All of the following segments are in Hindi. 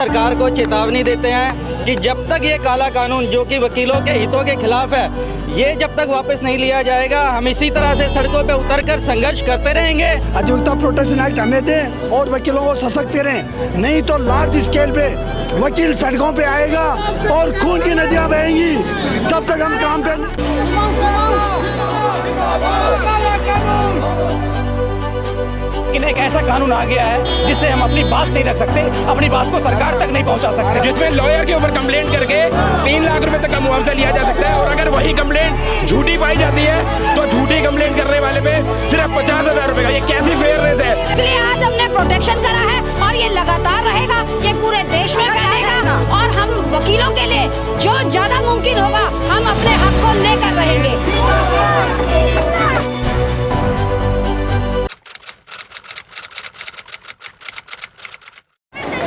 सरकार को चेतावनी देते हैं कि जब तक ये काला कानून जो कि वकीलों के हितों के खिलाफ है, ये जब तक वापस नहीं लिया जाएगा, हम इसी तरह से सड़कों पे उतरकर संघर्ष करते रहेंगे। अधिवक्ता प्रोटेक्शन एक्ट हमें दें और वकीलों को सशक्त करें, नहीं तो लार्ज स्केल पे वकील सड़कों पे आएगा और खून की नदियां बहेंगी। तब तक हम काम पे लेकिन एक ऐसा कानून आ गया है जिससे हम अपनी बात नहीं रख सकते, अपनी बात को सरकार तक नहीं पहुंचा सकते, जिसमें लॉयर के ऊपर कंप्लेंट करके 3 लाख रुपए तक का मुआवजा लिया जा सकता है। और अगर वही कंप्लेंट झूठी पाई जाती है तो झूठी कंप्लेंट करने वाले पे सिर्फ 50,000 रुपए का। ये कैसी फेयरनेस है? इसलिए आज हमने प्रोटेक्शन करा है और ये लगातार रहेगा, ये पूरे देश में फैलेगा और हम वकीलों के लिए जो ज्यादा मुमकिन होगा हम अपने हक को लेकर रहेंगे।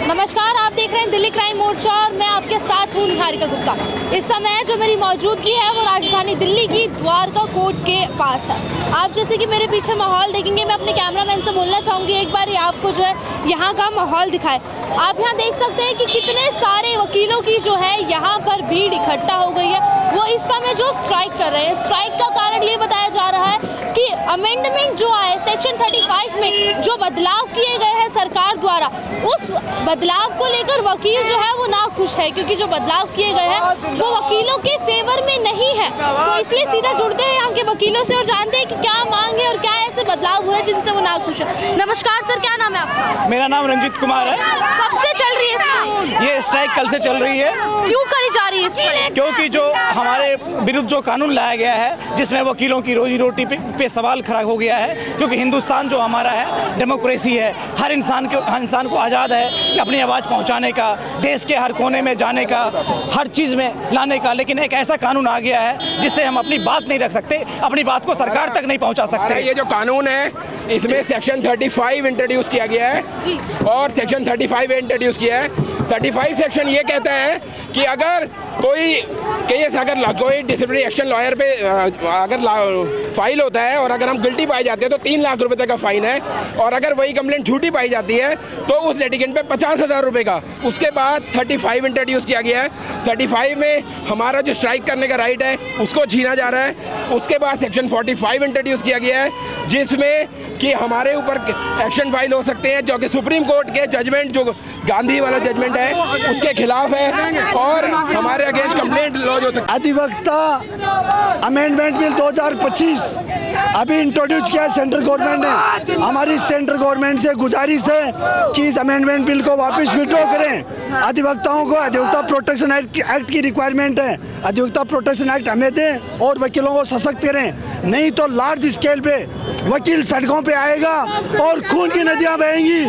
नमस्कार, आप देख रहे हैं दिल्ली क्राइम मोर्चा और मैं आपके साथ हूँ निहारिका गुप्ता। इस समय जो मेरी मौजूदगी है वो राजधानी दिल्ली की द्वारका कोर्ट के पास है। आप जैसे कि मेरे पीछे माहौल देखेंगे, मैं अपने कैमरामैन से बोलना चाहूँगी एक बार आपको जो है यहाँ का माहौल दिखाए। आप यहाँ देख सकते हैं कि कितने सारे वकीलों की जो है यहाँ पर भीड़ इकट्ठा हो गई है। वो इस समय जो स्ट्राइक कर रहे हैं, स्ट्राइक का कारण ये बताया जा रहा है कि अमेंडमेंट जो आए सेक्शन 35 में जो बदलाव किए गए हैं सरकार द्वारा, उस बदलाव को लेकर वकील जो है वो ना खुश है, क्योंकि जो बदलाव किए गए हैं वो वकीलों के फेवर में नहीं है। तो इसलिए सीधा जुड़ते हैं यहाँ के वकीलों से और जानते हैं कि क्या मांग है और क्या ऐसे बदलाव हुए जिनसे वो ना खुश है। नमस्कार सर, क्या नाम है आपका? मेरा नाम रंजीत कुमार है। कब से चल रही है ये स्ट्राइक कल से चल रही है। क्यों करी जा रही है? क्योंकि जो हमारे विरुद्ध जो कानून लाया गया है जिसमें वकीलों की रोजी रोटी पे सवाल खड़ा हो गया है, क्योंकि हिंदुस्तान जो हमारा है डेमोक्रेसी है, हर इंसान को आज़ाद है कि अपनी आवाज़ पहुंचाने का, देश के हर कोने में जाने का, हर चीज़ में लाने का। लेकिन एक ऐसा कानून आ गया है जिससे हम अपनी बात नहीं रख सकते, अपनी बात को सरकार तक नहीं पहुंचा सकते। ये जो कानून है इसमें सेक्शन 35 इंट्रोड्यूस किया गया है और सेक्शन 35 इंट्रोड्यूस किया है। 35 सेक्शन ये कहता है कि अगर कोई केस, अगर कोई डिसिप्लिनरी एक्शन लॉयर पे अगर फाइल होता है और अगर हम गिल्टी पाए जाते हैं तो 3 लाख रुपए तक का फाइन है, और अगर वही कंप्लेंट झूठी पाई जाती है तो उस लिटिगेंट पे 50,000 रुपए का। उसके बाद 35 इंट्रोड्यूस किया गया है। 35 में हमारा जो स्ट्राइक करने का राइट है उसको छीना जा रहा है। उसके बाद सेक्शन 45 इंट्रोड्यूस किया गया है जिसमें कि हमारे ऊपर एक्शन फाइल हो सकते हैं जो कि सुप्रीम कोर्ट के जजमेंट, जो गांधी वाला जजमेंट है, उसके खिलाफ है और हमारे अगेंस्ट कंप्लेंट लॉन्च हो सकती है। अधिवक्ता अमेंडमेंट बिल 2025 अभी इंट्रोड्यूस किया सेंट्रल गवर्नमेंट ने। हमारी सेंट्रल गवर्नमेंट से गुजारिश है कि इस अमेंडमेंट बिल को वापस विड्रॉ करें। अधिवक्ताओं को अधिवक्ता प्रोटेक्शन एक्ट की रिक्वायरमेंट है, अधिवक्ता प्रोटेक्शन एक्ट हमें दें और वकीलों को सशक्त करें, नहीं तो लार्ज स्केल पे वकील सड़कों पे आएगा और खून की नदियां बहेंगी।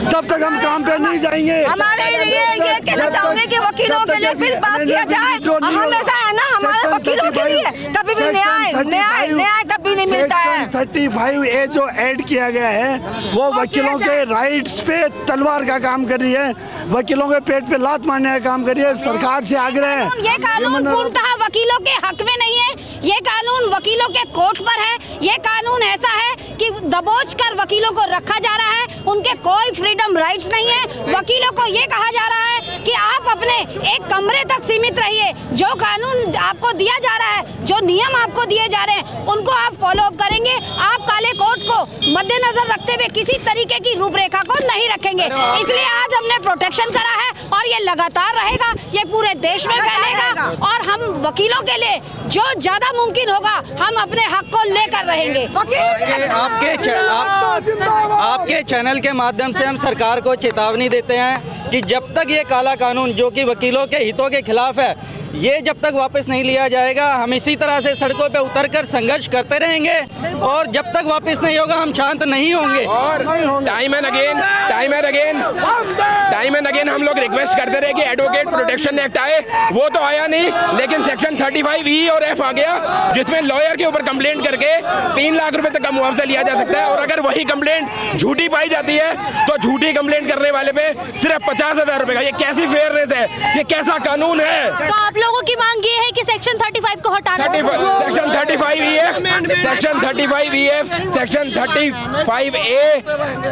तब तक हम काम पे नहीं जाएंगे। हमारे लिए ये कहना चाहूंगे कि वकीलों के लिए बिल पास किया जाए। हमेशा है ना, हमारे वकीलों के लिए कभी भी न्याय कभी नहीं मिलता है। 35A जो ऐड किया गया है वो वकीलों के राइट्स पे तलवार का काम कर रही है, वकीलों के पेट पे लात मारने का काम कर रही है। सरकार से आग्रह है, ये कानून पूर्णतः वकीलों के हक में नहीं है, ये कानून वकीलों के कोर्ट पर है। ये कानून ऐसा है कि दबोच कर वकीलों को रखा जा रहा है, उनके कोई फ्रीडम राइट्स नहीं है। वकीलों को ये कहा जा रहा है कि आप अपने एक कमरे तक सीमित रहिए। जो कानून आपको दिया जा रहा है, जो नियम आपको दिए जा रहे हैं, उनको आप फॉलो अप करेंगे। आप काले कोर्ट को मद्देनजर रखते हुए किसी तरीके की रूपरेखा को नहीं रखेंगे। इसलिए आज हमने प्रोटेक्शन करा है और ये लगातार रहेगा, ये पूरे देश में फैलेगा और हम वकीलों के लिए जो ज्यादा मुमकिन होगा हम अपने हक को लेकर रहेंगे। आपके चैनल के माध्यम से हम सरकार को चेतावनी देते हैं कि जब तक ये काला कानून जो कि वकीलों के हितों के खिलाफ है, ये जब तक वापस नहीं लिया जाएगा, हम इसी तरह से सड़कों पे उतरकर संघर्ष करते रहेंगे और जब तक वापस नहीं होगा हम शांत नहीं होंगे। और टाइम एंड अगेन हम लोग रिक्वेस्ट करते रहे कि एडवोकेट प्रोटेक्शन एक्ट आए, वो तो आया नहीं, लेकिन सेक्शन 35E और F आ गया जिसमें लॉयर के ऊपर कंप्लेंट करके 3 लाख रुपए तक का मुआवजा लिया जा सकता है। और अगर वही कंप्लेंट झूठी पाई जाती है तो झूठी कंप्लेंट करने वाले पे सिर्फ 50,000 रुपए का। ये कैसी फेयरनेस है? ये कैसा कानून है? तो आप लोगों की मांग ये है कि सेक्शन 35 को हटाना section 35EF, section 35EF, section 35A,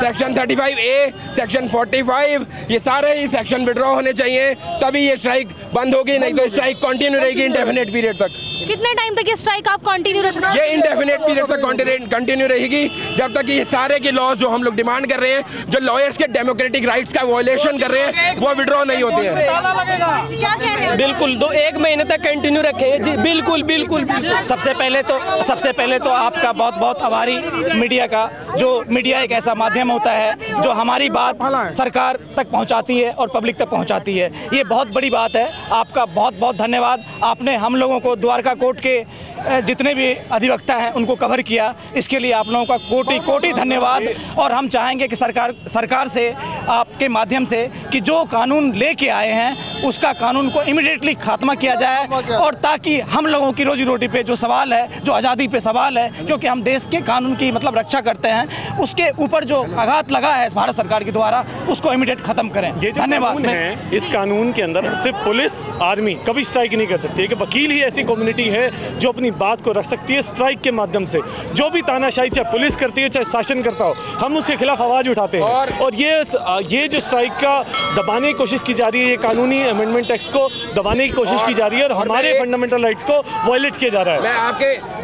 section 35A, section 45, ये सारे ही सेक्शन विड्रॉ होने चाहिए, तभी ये स्ट्राइक बंद होगी, नहीं तो स्ट्राइक कंटिन्यू रहेगी इंडेफिनेट पीरियड तक। कितने टाइम तक ये स्ट्राइक आप कंटिन्यू रखना? ये इंडेफिनेट पीरियड तक कंटिन्यू रहेगी, जब तक ये सारे के लॉज जो हम लोग डिमांड कर रहे हैं, जो लॉयर्स के डेमोक्रेटिक राइट्स का वायलेशन कर रहे हैं, वो विड्रॉ नहीं होते हैं। क्या कह रहे हैं? बिल्कुल 1 महीने तक कंटिन्यू रखेंगे जी, बिल्कुल बिल्कुल। सबसे पहले तो आपका बहुत बहुत आभारी मीडिया का, जो मीडिया एक ऐसा माध्यम होता है जो हमारी बात सरकार तक पहुंचाती है और पब्लिक तक पहुंचाती है, ये बहुत बड़ी बात है। आपका बहुत बहुत धन्यवाद, आपने हम लोगों को द्वारका कोर्ट के जितने भी अधिवक्ता हैं उनको कवर किया, इसके लिए आप लोगों का कोटि कोटि धन्यवाद। और हम चाहेंगे कि सरकार से आपके माध्यम से कि जो कानून लेके आए हैं उसका कानून को इमीडिएटली खात्मा किया जाए, और ताकि हम लोगों की रोजी रोटी पे जो सवाल है, जो आज़ादी पे सवाल है, क्योंकि हम देश के कानून की मतलब रक्षा करते हैं, उसके ऊपर जो आघात लगा है भारत सरकार के द्वारा, उसको इमीडिएट खत्म करें। धन्यवाद। इस कानून के अंदर सिर्फ पुलिस आर्मी कभी स्ट्राइक नहीं कर सकती है, कि वकील ही ऐसी कम्युनिटी है जो अपनी बात को रख सकती है स्ट्राइक के माध्यम से। जो भी तानाशाही चाहे पुलिस करती है चाहे शासन करता हो, हम उसके खिलाफ आवाज उठाते हैं। और ये जो स्ट्राइक का दबाने की कोशिश की जा रही है, ये कानूनी अमेंडमेंट एक्ट को दबाने की कोशिश की जा रही है, और हमारे फंडामेंटल राइट्स को वायलेट किया जा रहा है।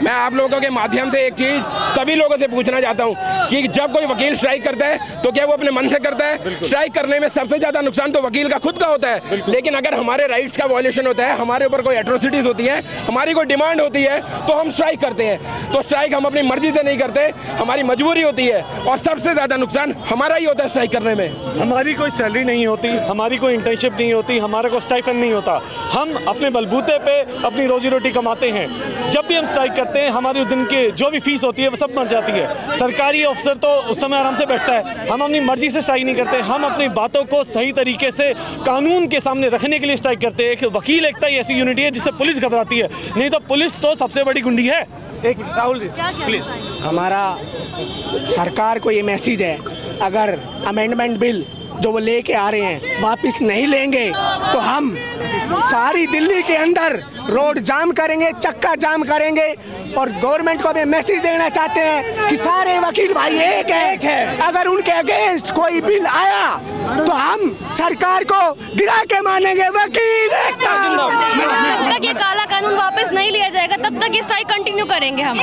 मैं आप लोगों के माध्यम से एक चीज सभी लोगों से पूछना चाहता हूं कि जब कोई वकील स्ट्राइक करता है तो क्या वो अपने मन से करता है? स्ट्राइक करने में सबसे ज्यादा नुकसान तो वकील का खुद का होता है, लेकिन अगर हमारे राइट्स का वायलेशन होता है, हमारे ऊपर कोई एट्रोसिटीज होती है, हमारी कोई डिमांड होती है, तो हम स्ट्राइक करते हैं। तो स्ट्राइक हम अपनी मर्जी से नहीं करते, हमारी मजबूरी होती है, और सबसे ज्यादा नुकसान हमारा ही होता है स्ट्राइक करने में। हमारी कोई सैलरी नहीं होती, हमारी कोई इंटर्नशिप नहीं होती, हमारा कोई स्टाइफन नहीं होता, हम अपने बलबूते पे अपनी रोजी रोटी कमाते हैं। जब भी हम स्ट्राइक करते हैं, हमारी उस दिन की जो भी फीस होती है वो सब मर जाती है। सरकारी अफसर तो उस समय आराम से बैठता है, हम अपनी मर्जी से स्ट्राइक नहीं करते, हम अपनी बातों को सही तरीके से कानून के सामने रखने के लिए स्ट्राइक करते हैं। एक वकील एकता ही ऐसी यूनिटी है जिससे पुलिस घबराती है, नहीं तो पुलिस तो सबसे बड़ी गुंडी है। एक राहुल जी प्लीज। हमारा सरकार को ये मैसेज है, अगर अमेंडमेंट बिल जो वो लेके आ रहे हैं वापस नहीं लेंगे तो हम सारी दिल्ली के अंदर रोड जाम करेंगे, चक्का जाम करेंगे। और गवर्नमेंट को भी मैसेज देना चाहते हैं कि सारे वकील भाई एक है, अगर उनके अगेंस्ट कोई बिल आया तो हम सरकार को गिरा के मानेंगे। वकील एकता। जब तक ये काला कानून वापस नहीं लिया जाएगा तब तक ये स्ट्राइक कंटिन्यू करेंगे हम।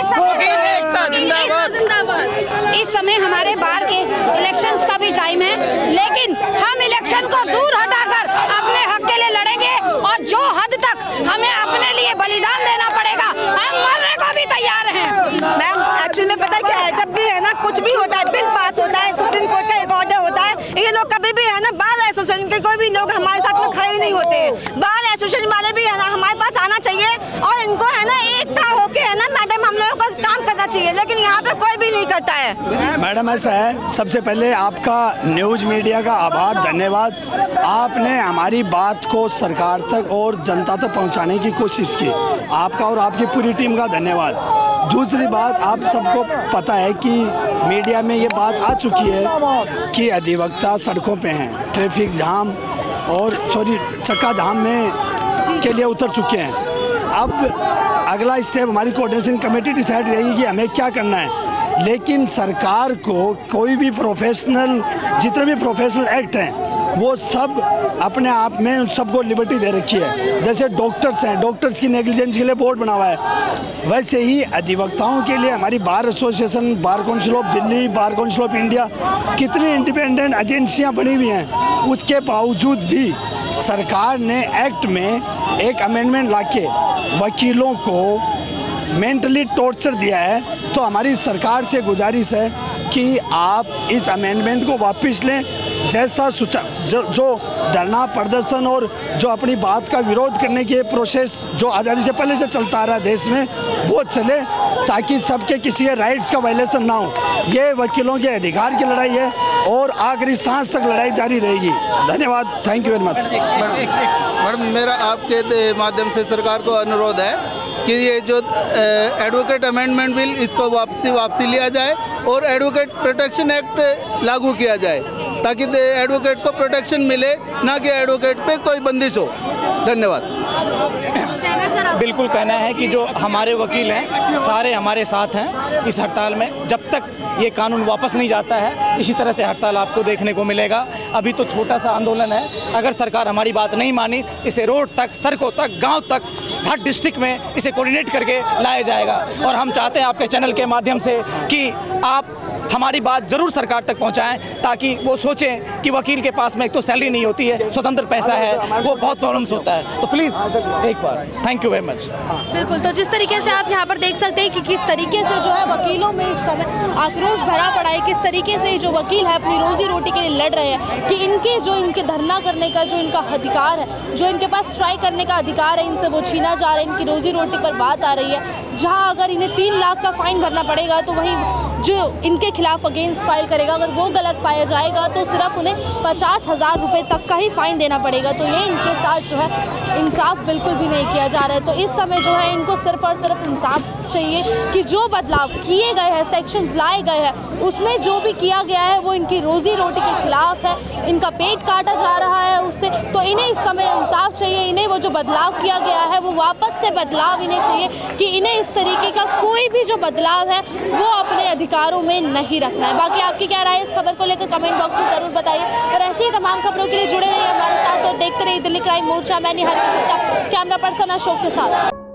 इस समय हमारे बाहर के इलेक्शंस का भी टाइम है, लेकिन हम इलेक्शन को दूर हटाकर अपने हक के लिए लड़ेंगे, और जो हद तक हमें अपने लिए बलिदान देना पड़ेगा हम मरने को भी तैयार हैं। मैम एक्चुअली में पता क्या है, जब भी है ना कुछ भी होता है, बिल पास होता है, सुप्रीम कोर्ट का एक ऑर्डर होता है, ये लोग कभी भी है ना बार एसोसिएशन के कोई भी लोग हमारे साथ में खड़े नहीं होते। बार एसोसिएशन वाले भी है ना हमारे पास आना चाहिए, और इनको है ना एकता होके है ना मैडम हम लोगों को काम करना चाहिए, लेकिन यहाँ पे कोई भी नहीं करता है। मैडम ऐसा है, सबसे पहले आपका न्यूज़ मीडिया का आभार, धन्यवाद। आपने हमारी बात को सरकार तक और जनता तक पहुंचाने की कोशिश की, आपका और आपकी पूरी टीम का धन्यवाद। दूसरी बात, आप सबको पता है कि मीडिया में ये बात आ चुकी है कि अधिवक्ता सड़कों पे हैं, ट्रैफिक जाम और चक्का जाम में के लिए उतर चुके हैं। अब अगला स्टेप हमारी कोऑर्डिनेशन कमेटी डिसाइड रहेगी कि हमें क्या करना है, लेकिन सरकार को कोई भी प्रोफेशनल, जितने भी प्रोफेशनल एक्ट हैं वो सब अपने आप में उन सबको लिबर्टी दे रखी है। जैसे डॉक्टर्स हैं, डॉक्टर्स की नेग्लिजेंस के लिए बोर्ड बना हुआ है, वैसे ही अधिवक्ताओं के लिए हमारी bar association, bar council of Delhi, bar council of India, कितनी इंडिपेंडेंट एजेंसियां बनी हुई हैं, उसके बावजूद भी सरकार ने एक्ट में एक अमेंडमेंट लाके वकीलों को मेंटली टॉर्चर दिया है। तो हमारी सरकार से गुजारिश है कि आप इस अमेंडमेंट को वापस लें, जैसा जो धरना प्रदर्शन और जो अपनी बात का विरोध करने की प्रोसेस जो आज़ादी से पहले से चलता आ रहा है देश में, वो चले, ताकि सबके किसी राइट्स का वायलेशन ना हो। ये वकीलों के अधिकार की लड़ाई है और आखिरी सांस तक लड़ाई जारी रहेगी। धन्यवाद, thank you very much. Madam, मेरा आपके माध्यम से सरकार को अनुरोध है कि ये जो एडवोकेट अमेंडमेंट बिल, इसको वापसी लिया जाए और एडवोकेट प्रोटेक्शन एक्ट लागू किया जाए, ताकि एडवोकेट को प्रोटेक्शन मिले, ना कि एडवोकेट पे कोई बंदिश हो। धन्यवाद। बिल्कुल कहना है कि जो हमारे वकील हैं सारे हमारे साथ हैं इस हड़ताल में। जब तक ये कानून वापस नहीं जाता है इसी तरह से हड़ताल आपको देखने को मिलेगा। अभी तो छोटा सा आंदोलन है, अगर सरकार हमारी बात नहीं मानी इसे रोड तक, सड़कों तक, गांव तक, हर डिस्ट्रिक्ट में इसे कोऑर्डिनेट करके लाया जाएगा। और हम चाहते हैं आपके चैनल के माध्यम से कि आप हमारी बात ज़रूर सरकार तक पहुंचाएं ताकि वो सोचें कि वकील के पास में एक तो सैलरी नहीं होती है, स्वतंत्र पैसा है, वो बहुत प्रॉब्लम्स होता है। तो प्लीज़ एक बार थैंक यू वेरी मच। बिल्कुल, तो जिस तरीके से आप यहाँ पर देख सकते हैं कि किस तरीके से जो है वकीलों में इस समय आक्रोश भरा पड़ा है, किस तरीके से जो वकील है अपनी रोजी रोटी के लिए लड़ रहे हैं कि इनके धरना करने का जो इनका अधिकार है, जो इनके पास स्ट्राइक करने का अधिकार है, इनसे वो छीना जा रहा है। इनकी रोजी रोटी पर बात आ रही है, जहाँ अगर इन्हें 3 लाख का फाइन भरना पड़ेगा तो वहीं जो इनके खिलाफ अगेंस्ट फाइल करेगा अगर वो गलत पाया जाएगा तो सिर्फ उन्हें 50,000 रुपये तक का ही फाइन देना पड़ेगा। तो ये इनके साथ जो है इंसाफ बिल्कुल भी नहीं किया जा रहा है। तो इस समय जो है इनको सिर्फ और सिर्फ इंसाफ चाहिए कि जो बदलाव किए गए हैं, सेक्शंस लाए गए हैं, उसमें जो भी किया गया है वो इनकी रोजी रोटी के खिलाफ है, इनका पेट काटा जा रहा है उससे। तो इन्हें इस समय इंसाफ चाहिए, इन्हें वो जो बदलाव किया गया है वो वापस से बदलाव इन्हें चाहिए कि इन्हें इस तरीके का कोई भी जो बदलाव है वो अपने अधिकारों में नहीं रखना है। बाकी आपकी क्या राय है इस खबर को लेकर कमेंट बॉक्स में ज़रूर बताइए और ऐसी ही तमाम खबरों के लिए जुड़े रहिए हमारे साथ और देखते रहिए दिल्ली क्राइम मोर्चा। मैं निहारिका गुप्ता, कैमरा पर्सन अशोक के साथ।